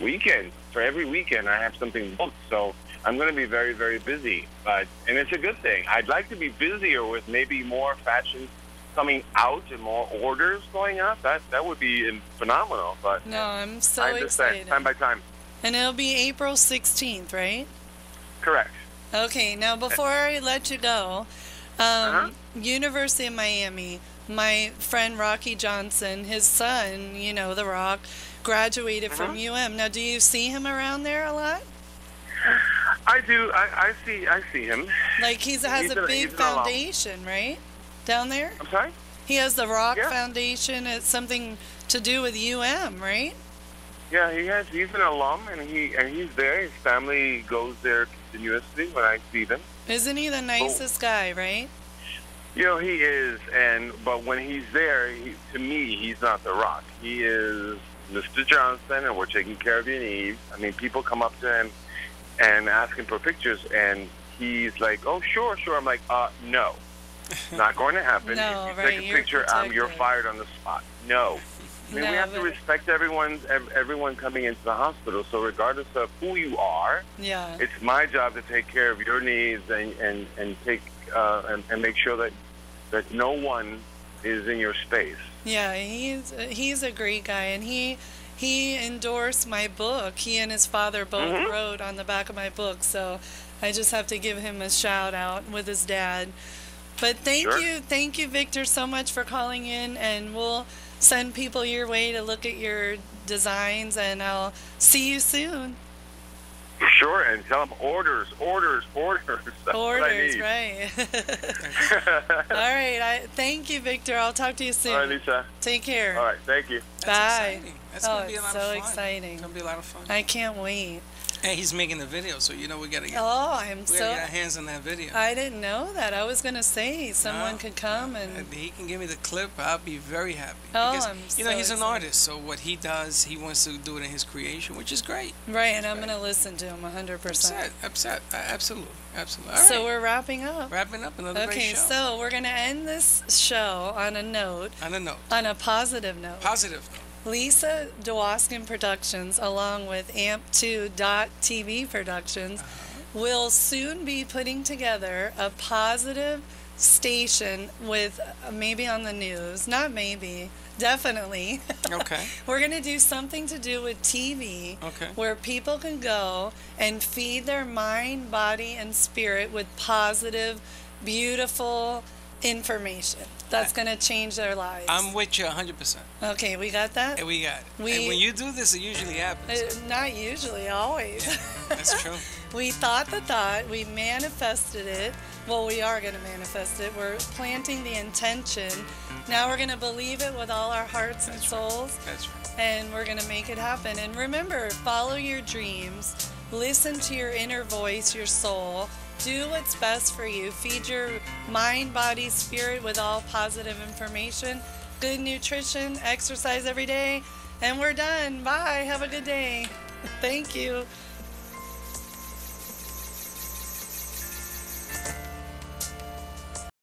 weekend. For every weekend, I have something booked, so I'm going to be very, very busy. And it's a good thing. I'd like to be busier with maybe more fashion coming out and more orders going up. That would be phenomenal. But no, I'm so excited. Time by time. And it'll be April 16th, right? Correct. Okay, now before I let you go, University of Miami, my friend Rocky Johnson, his son, you know, The Rock, graduated from UM. Now, do you see him around there a lot? I do. I see him. Like he's a big foundation, right? Down there? I'm sorry? He has the Rock Foundation. It's something to do with UM, right? Yeah, he's an alum, and he's there. His family goes there continuously when I see them. Isn't he the nicest guy, right? You know, he is, but when he's there, to me, he's not The Rock. He is Mr. Johnson, and we're taking care of your needs. I mean, people come up to him and ask him for pictures, and he's like, "Oh, sure." I'm like, "No, not going to happen. No, if you take a picture, you're fired on the spot." No. I mean, we have to respect everyone coming into the hospital. So regardless of who you are, it's my job to take care of your needs and take and make sure that no one is in your space. Yeah, he's a great guy, and he endorsed my book. He and his father both wrote on the back of my book, so I just have to give him a shout out with his dad. But thank you, Victor, so much for calling in, and we'll send people your way to look at your designs, and I'll see you soon. Sure, and tell them orders. That's orders, right. All right, thank you, Victor. I'll talk to you soon. All right, Lisa. Take care. All right, thank you. Bye. That's going to be a lot of fun. Exciting. It's going to be a lot of fun. I can't wait. And he's making the video, so you know we got to get our hands on that video. I didn't know that. I was going to say someone could come and he can give me the clip. I'll be very happy. Oh, because, I'm you know, he's an artist, so what he does, he wants to do it in his creation, which is great. Right, and I'm going to listen to him 100%. Absolutely. All so right. we're wrapping up. Another great show. So we're going to end this show on a note. On a positive note. Lisa Dwoskin Productions, along with AMP2.TV Productions, will soon be putting together a positive station with maybe on the news. Not maybe, definitely. Okay. We're going to do something to do with TV where people can go and feed their mind, body, and spirit with positive, beautiful information that's going to change their lives. I'm with you 100%. Okay, we got that? Yeah, we got it. And when you do this, it usually happens. Not usually, always. Yeah, that's true. We thought the thought, we manifested it. Well, we are going to manifest it. We're planting the intention. Now we're going to believe it with all our hearts and souls. That's right. And we're going to make it happen. And remember, follow your dreams. Listen to your inner voice, your soul. Do what's best for you. Feed your mind, body, spirit with all positive information, good nutrition, exercise every day, and we're done. Bye. Have a good day. Thank you.